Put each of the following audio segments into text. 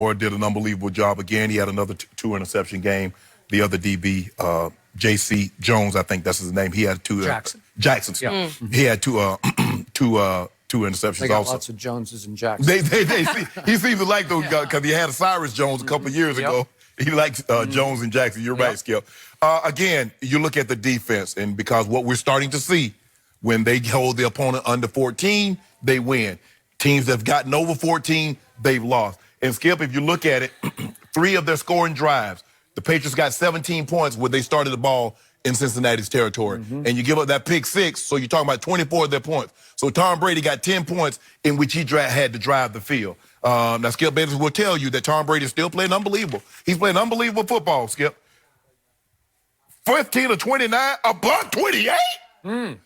did an unbelievable job again. He had another two interception game. The other DB, J.C. Jones, I think that's his name. He had two. Jackson. Yeah. He had two interceptions they got also. Lots of Joneses and Jacksons. He seems to like those guys because he had a Cyrus Jones a couple of years ago. He likes Jones and Jackson. You're right, Skip. Again, you look at the defense, and because what we're starting to see, when they hold the opponent under 14, they win. Teams that have gotten over 14, they've lost. And Skip, if you look at it, 3 of their scoring drives, the Patriots got 17 points when they started the ball in Cincinnati's territory. And you give up that pick 6, so you're talking about 24 of their points. So Tom Brady got 10 points in which he had to drive the field. Now, Skip Bayless will tell you that Tom Brady is still playing unbelievable. He's playing unbelievable football, Skip. 15 of 29, above 28?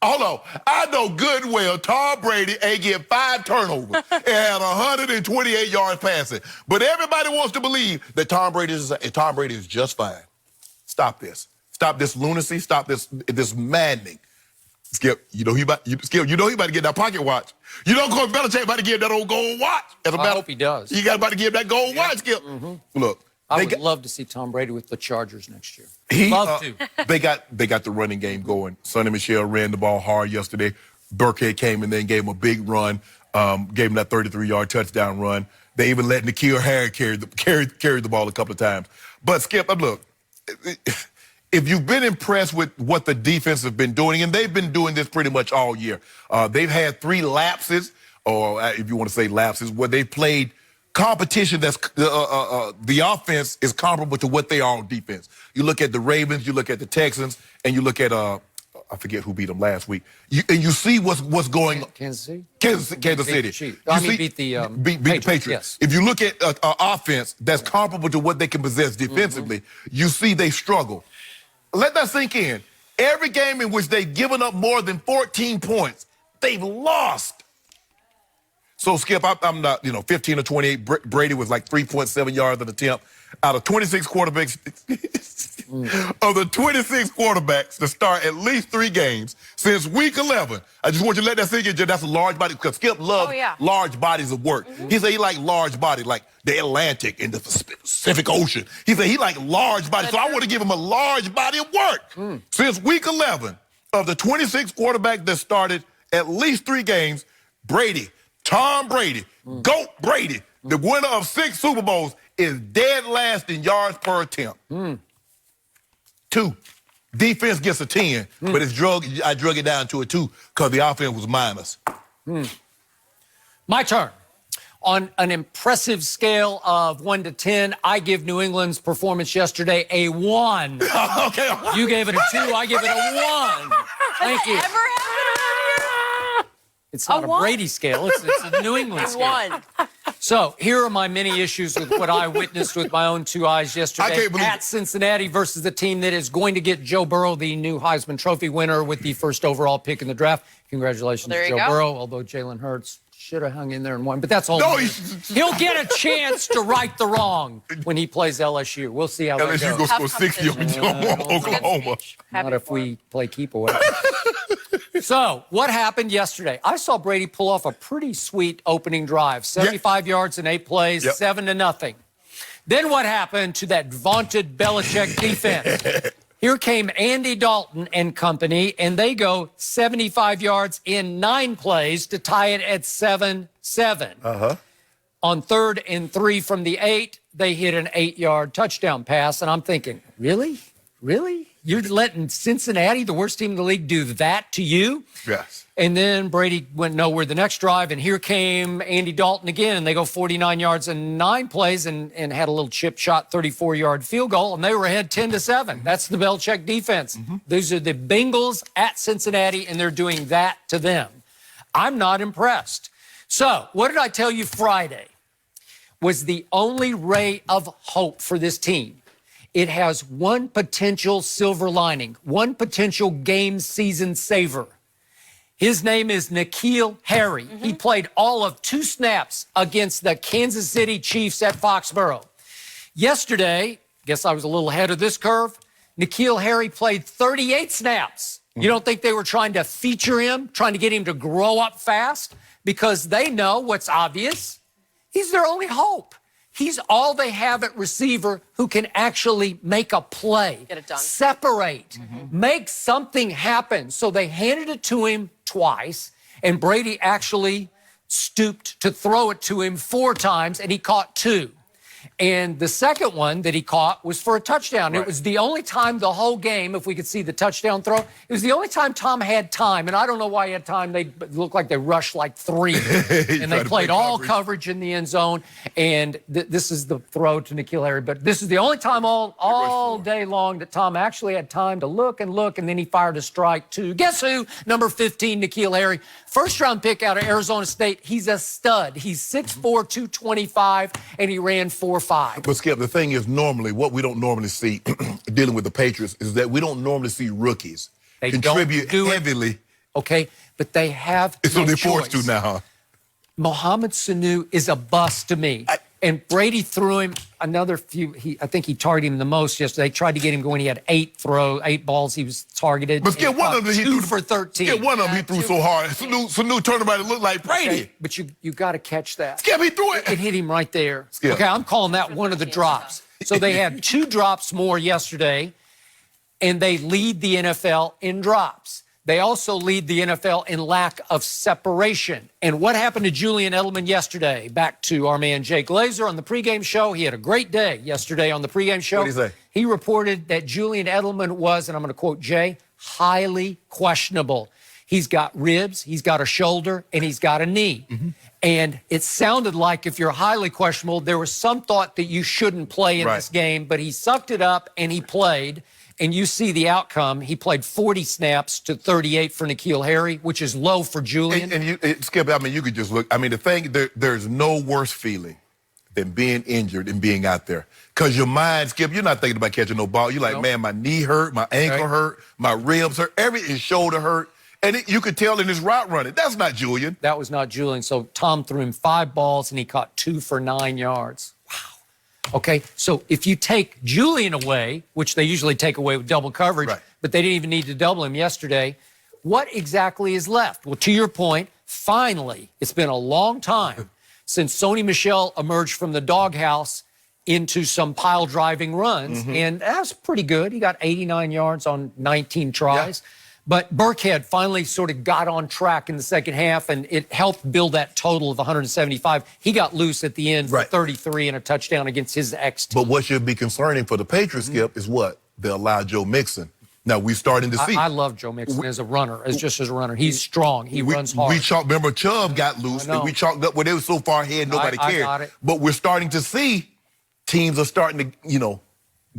Hold on. I know good well Tom Brady ain't get 5 turnovers and had 128 yards passing. But everybody wants to believe that Tom Brady is just fine. Stop this. Stop this lunacy. Stop this maddening. Skip, you know he about to get that pocket watch. You know Coach Belichick about to give that old gold watch. I hope he does. You got about to give that gold watch, Skip. Look. I would love to see Tom Brady with the Chargers next year. Love to. They got the running game going. Sonny Michel ran the ball hard yesterday. Burkhead came and then gave him a big run, gave him that 33-yard touchdown run. They even let N'Keal Harry carry the ball a couple of times. But, Skip, look, if you've been impressed with what the defense has been doing, and they've been doing this pretty much all year, they've had 3 lapses, or if you want to say lapses, where they've played competition that's the offense is comparable to what they are on defense. You look at the Ravens, you look at the Texans, and you look at I forget who beat them last week. You see what's going on. Kansas City. Kansas City. Beat the Patriots. Yes. If you look at an offense that's comparable to what they can possess defensively, you see they struggle. Let that sink in. Every game in which they've given up more than 14 points, they've lost. So, Skip, I'm not, 15 or 28. Brady was like 3.7 yards an attempt. Out of 26 quarterbacks, of the 26 quarterbacks to start at least 3 games since week 11. I just want you to let that sink in. That's a large body, because Skip loves large bodies of work. He said he liked large bodies, like the Atlantic and the Pacific Ocean. He said he liked large bodies, so I want to give him a large body of work. Since week 11, of the 26 quarterbacks that started at least 3 games, Tom Brady, GOAT Brady, the winner of 6 Super Bowls, is dead last in yards per attempt. 2. Defense gets a 10, but I drug it down to a 2 because the offense was minus. My turn. On an impressive scale of 1 to 10, I give New England's performance yesterday a 1. Okay. You gave it a 2, I give it a 1. Thank you. It's not a Brady scale, it's a New England scale. So here are my many issues with what I witnessed with my own 2 eyes yesterday at Cincinnati versus the team that is going to get Joe Burrow, the new Heisman Trophy winner, with the first overall pick in the draft. Congratulations to Joe Burrow, although Jalen Hurts should have hung in there and won. But that's all. No, he'll get a chance to right the wrong when he plays LSU. We'll see how that goes. LSU going to score 60 on Oklahoma. Not if we play keep away. So, what happened yesterday? I saw Brady pull off a pretty sweet opening drive. 75 yards in 8 plays, 7-0. Then what happened to that vaunted Belichick defense? Here came Andy Dalton and company, and they go 75 yards in 9 plays to tie it at 7-7. On 3rd and 3 from the 8, they hit an 8-yard touchdown pass, and I'm thinking, really? Really? You're letting Cincinnati, the worst team in the league, do that to you? Yes. And then Brady went nowhere the next drive, and here came Andy Dalton again, and they go 49 yards in 9 plays and had a little chip shot 34-yard field goal, and they were ahead 10-7. That's the Belichick defense. These are the Bengals at Cincinnati, and they're doing that to them. I'm not impressed. So what did I tell you Friday was the only ray of hope for this team? It has one potential silver lining, one potential game season saver. His name is N'Keal Harry. He played all of 2 snaps against the Kansas City Chiefs at Foxborough. Yesterday, guess I was a little ahead of this curve, N'Keal Harry played 38 snaps. You don't think they were trying to feature him, trying to get him to grow up fast? Because they know what's obvious. He's their only hope. He's all they have at receiver who can actually make a play, Get it done. separate, make something happen. So they handed it to him twice, and Brady actually stooped to throw it to him 4 times, and he caught 2. And the second one that he caught was for a touchdown. Right. It was the only time the whole game, if we could see the touchdown throw, it was the only time Tom had time. And I don't know why he had time. They looked like they rushed like 3. And they played all coverage in the end zone. And this is the throw to N'Keal Harry. But this is the only time all day long that Tom actually had time to look. And then he fired a strike to, guess who? Number 15, N'Keal Harry. First-round pick out of Arizona State. He's a stud. He's 6'4", 225, and he ran 4.5. But, Skip, the thing is, normally, what we don't normally see dealing with the Patriots is that we don't normally see rookies contribute heavily. Okay, but they have So no they're forced choice. to now, huh? Mohamed Sanu is a bust to me. And Brady threw him another few. I think he targeted him the most yesterday. They tried to get him going. He had 8 balls he was targeted. But Skip, one of them he threw for 13. Skip, one of them he threw so hard. Sanu turned around and looked like Brady. Okay, but you got to catch that. Skip, he threw it. It hit him right there. Skip. Okay, I'm calling that one of the drops. So they had 2 drops more yesterday, and they lead the NFL in drops. They also lead the NFL in lack of separation. And what happened to Julian Edelman yesterday? Back to our man Jay Glazer on the pregame show. He had a great day yesterday on the pregame show. What did he say? He reported that Julian Edelman was, and I'm going to quote Jay, highly questionable. He's got ribs, he's got a shoulder, and he's got a knee. And it sounded like if you're highly questionable, there was some thought that you shouldn't play in this game, but he sucked it up and he played. And you see the outcome. He played 40 snaps to 38 for N'Keal Harry, which is low for Julian. Skip, I mean, you could just look. I mean, the thing, there's no worse feeling than being injured and being out there. Because your mind, Skip, you're not thinking about catching no ball. You're like, man, my knee hurt, my ankle hurt, my ribs hurt, his shoulder hurt. And you could tell in his route running, that's not Julian. That was not Julian. So Tom threw him 5 balls, and he caught 2 for 9 yards. Okay, so if you take Julian away, which they usually take away with double coverage, but they didn't even need to double him yesterday, what exactly is left? Well, to your point, finally, it's been a long time since Sony Michel emerged from the doghouse into some pile driving runs, and that's pretty good. He got 89 yards on 19 tries. Yeah. But Burkhead finally sort of got on track in the second half, and it helped build that total of 175. He got loose at the end for 33 and a touchdown against his ex-team. But what should be concerning for the Patriots, Skip, is what? They allow Joe Mixon. Now, we're starting to see. I love Joe Mixon as a runner, just as a runner. He's strong. He runs hard. Remember, Chubb got loose, and we chalked up where they were so far ahead, nobody cared. I got it. But we're starting to see teams are starting to,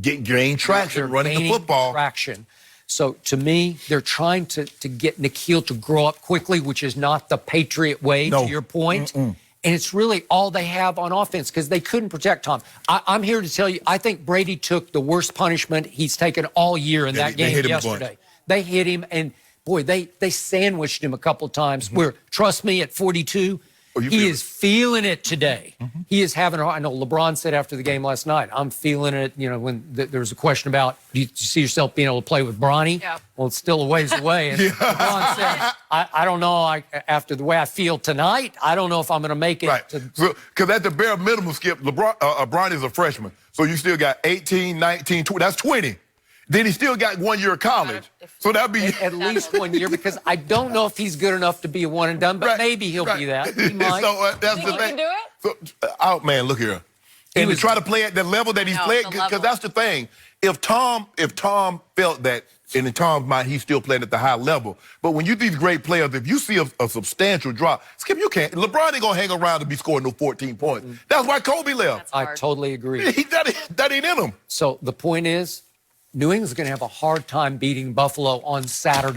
gain traction running the football. Traction. So, to me, they're trying to get N'Keal to grow up quickly, which is not the Patriot way, to your point. And it's really all they have on offense because they couldn't protect Tom. I'm here to tell you, I think Brady took the worst punishment he's taken all year in that game yesterday. They hit him, and, boy, they sandwiched him a couple times where, trust me, at 42, he is feeling it today. He is having I know LeBron said after the game last night, I'm feeling it. When there was a question about, do you see yourself being able to play with Bronny? Yeah. Well, it's still a ways away. And LeBron said, I don't know. After the way I feel tonight, I don't know if I'm going to make it. Right. Because at the bare minimum, Skip, Bronny is a freshman. So you still got 18, 19, 20. That's 20. Then he still got 1 year of college. So that'd be at least 1 year, because I don't know if he's good enough to be a one and done, but maybe he'll be that. He might. So that's the thing. Can do it? So, man, look here. And to try to play at the level that he's playing, because that's the thing. If Tom felt that, and in Tom's mind, he's still playing at the high level. But when you these great players, if you see a substantial drop, Skip, you can't. LeBron ain't gonna hang around to be scoring no 14 points. That's why Kobe left. I totally agree. That ain't in him. So the point is, New England's going to have a hard time beating Buffalo on Saturday.